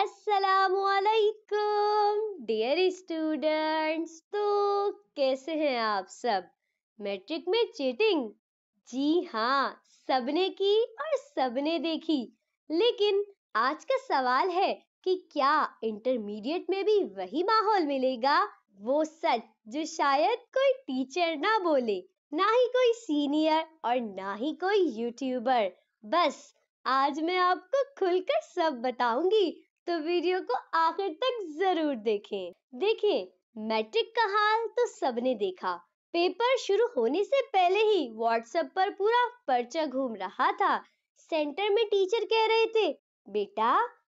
अस्सलामुअलैकुम dear students. तो कैसे हैं आप सब? मैट्रिक में चीटिंग? जी हाँ, सबने की और सबने देखी। लेकिन आज का सवाल है कि क्या इंटरमीडिएट में भी वही माहौल मिलेगा? वो सच जो शायद कोई टीचर ना बोले, ना ही कोई सीनियर और ना ही कोई यूट्यूबर। बस आज मैं आपको खुलकर सब बताऊंगी, तो वीडियो को आखिर तक जरूर देखें। देखिए, मैट्रिक का हाल तो सबने देखा। पेपर शुरू होने से पहले ही व्हाट्सएप पर पूरा पर्चा घूम रहा था। सेंटर में टीचर कह रहे थे, बेटा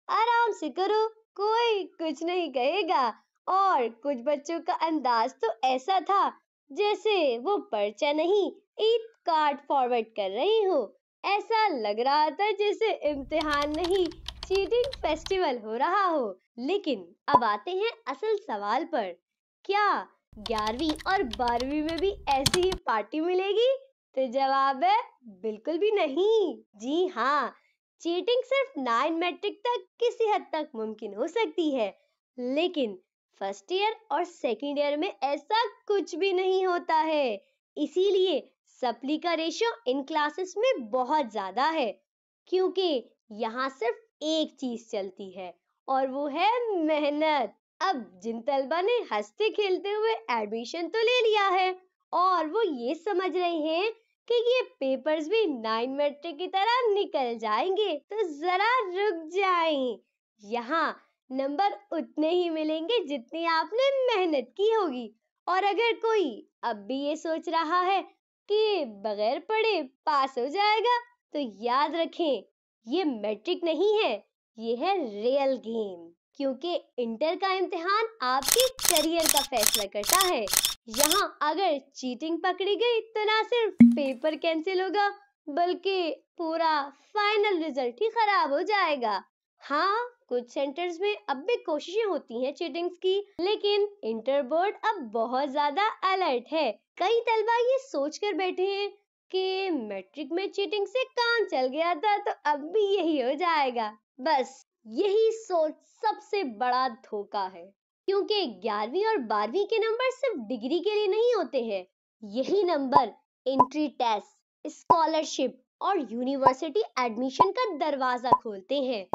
आराम से करो, कोई कुछ नहीं कहेगा। और कुछ बच्चों का अंदाज तो ऐसा था जैसे वो पर्चा नहीं, ईद कार्ड फॉरवर्ड कर रही हो। ऐसा लग रहा था जैसे इम्तिहान नहीं, चीटिंग फेस्टिवल हो रहा हो। लेकिन अब आते हैं असल सवाल पर। क्या 11वीं और 12वीं में भी ऐसी ही पार्टी मिलेगी? तो जवाब है बिल्कुल भी नहीं। जी हाँ, चीटिंग सिर्फ 9 मैट्रिक तक किसी हद तक मुमकिन हो सकती है, लेकिन फर्स्ट ईयर और सेकंड ईयर में ऐसा कुछ भी नहीं होता है। इसीलिए सप्ली का रेशियो इन क्लासेस में बहुत ज्यादा है, क्योंकि यहाँ सिर्फ एक चीज चलती है और वो है मेहनत। अब जिन तलबा ने हंसते खेलते हुए एडमिशन तो ले लिया है और वो ये समझ रहे हैं कि ये पेपर्स भी 9 मैट्रिक की तरह निकल जाएंगे, तो जरा रुक जाएं। यहाँ नंबर उतने ही मिलेंगे जितनी आपने मेहनत की होगी। और अगर कोई अब भी ये सोच रहा है कि बगैर पढ़े पास हो जाएगा, तो याद रखें, ये मैट्रिक नहीं है, ये है रियल गेम। क्योंकि इंटर का इम्तिहान आपके करियर का फैसला करता है। यहाँ अगर चीटिंग पकड़ी गई तो ना सिर्फ पेपर कैंसिल होगा, बल्कि पूरा फाइनल रिजल्ट ही खराब हो जाएगा। हाँ, कुछ सेंटर्स में अब भी कोशिशें होती हैं चीटिंग्स की, लेकिन इंटर बोर्ड अब बहुत ज्यादा अलर्ट है। कई तलबा ये सोचकर बैठे हैं कि मैट्रिक में चीटिंग से काम चल गया था, तो अब भी यही हो जाएगा। बस यही सोच सबसे बड़ा धोखा है, क्योंकि 11वीं और 12वीं के नंबर सिर्फ डिग्री के लिए नहीं होते हैं। यही नंबर एंट्री टेस्ट, स्कॉलरशिप और यूनिवर्सिटी एडमिशन का दरवाजा खोलते हैं।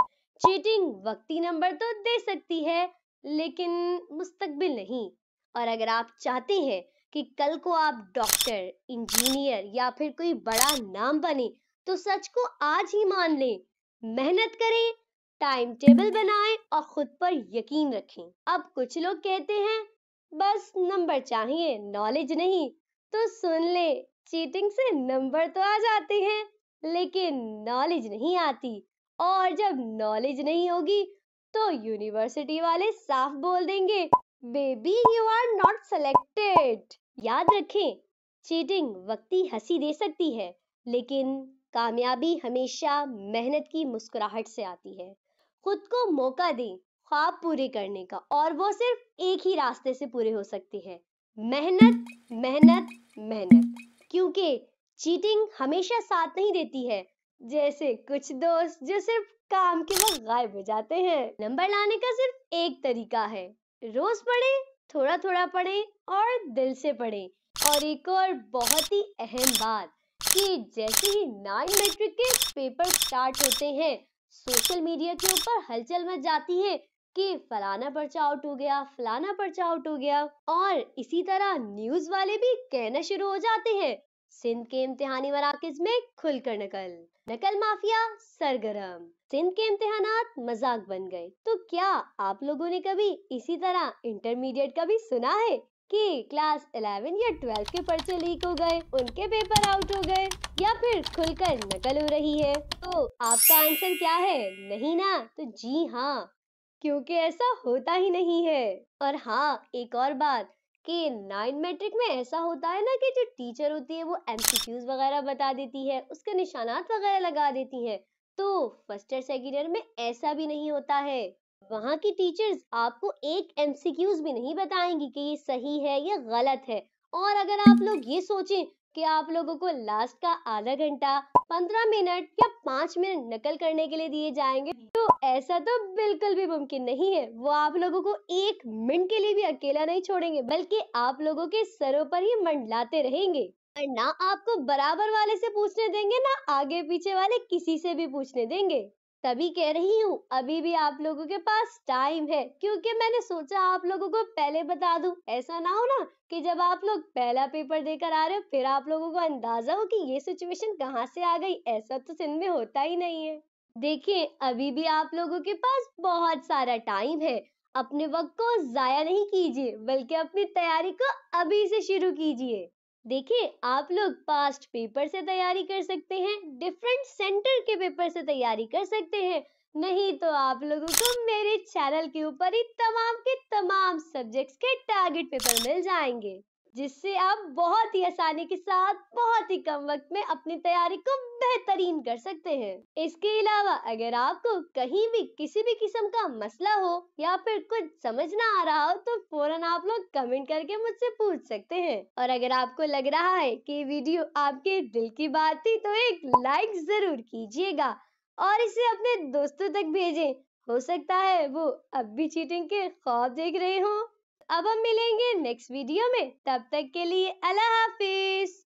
चीटिंग वक्ती नंबर तो दे सकती है, लेकिन मुस्तकबिल नहीं। और अगर आप चाहते हैं कि कल को आप डॉक्टर, इंजीनियर या फिर कोई बड़ा नाम बने, तो सच को आज ही मान लें। मेहनत करें, टाइम टेबल बनाएं और खुद पर यकीन रखें। अब कुछ लोग कहते हैं बस नंबर चाहिए, नॉलेज नहीं। तो सुन ले, चीटिंग से नंबर तो आ जाते हैं, लेकिन नॉलेज नहीं आती। और जब नॉलेज नहीं होगी तो यूनिवर्सिटी वाले साफ बोल देंगे, baby you are not selected. याद रखें, चीटिंग वक्ती हंसी दे सकती है, लेकिन कामयाबी हमेशा मेहनत की मुस्कुराहट से आती है। खुद को मौका दें ख्वाब पूरे करने का, और वो सिर्फ एक ही रास्ते से पूरे हो सकते हैं, मेहनत, मेहनत, मेहनत। क्योंकि चीटिंग हमेशा साथ नहीं देती है, जैसे कुछ दोस्त जो सिर्फ काम के वक्त गायब हो जाते हैं। नंबर लाने का सिर्फ एक तरीका है, रोज पढ़े, थोड़ा थोड़ा पढ़े और दिल से पढ़े। और एक और बहुत ही अहम बात कि जैसे ही 9 मैट्रिक के पेपर स्टार्ट होते हैं, सोशल मीडिया के ऊपर हलचल मच जाती है कि फलाना पर्चा आउट हो गया, फलाना पर्चा आउट हो गया। और इसी तरह न्यूज वाले भी कहना शुरू हो जाते हैं, सिंध के इम्तिहानी मराकज में खुलकर नकल, नकल माफिया सरगर्म, सिंध के इम्तिहानात मजाक बन गए। तो क्या आप लोगों ने कभी इसी तरह इंटरमीडिएट का भी सुना है कि क्लास 11 या 12 के पर्चे लीक हो गए, उनके पेपर आउट हो गए, या फिर खुलकर नकल हो रही है? तो आपका आंसर क्या है? नहीं ना? तो जी हाँ, क्योंकि ऐसा होता ही नहीं है। और हाँ, एक और बात कि 9 मैट्रिक में ऐसा होता है ना कि जो टीचर होती है वो एमसीक्यूज वगैरह बता देती है, उसके निशानात वगैरह लगा देती है। तो फर्स्ट ईयर सेकंड ईयर में ऐसा भी नहीं होता है। वहाँ की टीचर्स आपको एक एमसीक्यूज भी नहीं बताएंगी कि ये सही है या गलत है। और अगर आप लोग ये सोचें कि आप लोगों को लास्ट का आधा घंटा, 15 मिनट या 5 मिनट नकल करने के लिए दिए जाएंगे, तो ऐसा तो बिल्कुल भी मुमकिन नहीं है। वो आप लोगों को 1 मिनट के लिए भी अकेला नहीं छोड़ेंगे, बल्कि आप लोगों के सरों पर ही मंडलाते रहेंगे और ना आपको बराबर वाले से पूछने देंगे, ना आगे पीछे वाले किसी से भी पूछने देंगे। तभी कह रही हूँ अभी भी आप लोगों के पास टाइम है, क्योंकि मैंने सोचा आप लोगों को पहले बता दूं। ऐसा ना हो ना कि जब आप लोग पहला पेपर देकर आ रहे हो फिर आप लोगों को अंदाजा हो कि ये सिचुएशन कहाँ से आ गई। ऐसा तो सिंध में होता ही नहीं है। देखिए अभी भी आप लोगों के पास बहुत सारा टाइम है। अपने वक्त को जाया नहीं कीजिए, बल्कि अपनी तैयारी को अभी से शुरू कीजिए। देखिए आप लोग पास्ट पेपर से तैयारी कर सकते हैं, डिफरेंट सेंटर के पेपर से तैयारी कर सकते हैं, नहीं तो आप लोगों को मेरे चैनल के ऊपर ही तमाम के तमाम सब्जेक्ट्स के टारगेट पेपर मिल जाएंगे, जिससे आप बहुत ही आसानी के साथ बहुत ही कम वक्त में अपनी तैयारी को बेहतरीन कर सकते हैं। इसके अलावा अगर आपको कहीं भी किसी भी किस्म का मसला हो या फिर कुछ समझ ना आ रहा हो, तो फौरन आप लोग कमेंट करके मुझसे पूछ सकते हैं। और अगर आपको लग रहा है कि वीडियो आपके दिल की बात थी, तो एक लाइक जरूर कीजिएगा और इसे अपने दोस्तों तक भेजें। हो सकता है वो अब भी चीटिंग के ख्वाब देख रहे हों। अब हम मिलेंगे नेक्स्ट वीडियो में, तब तक के लिए अल्लाह हाफिज।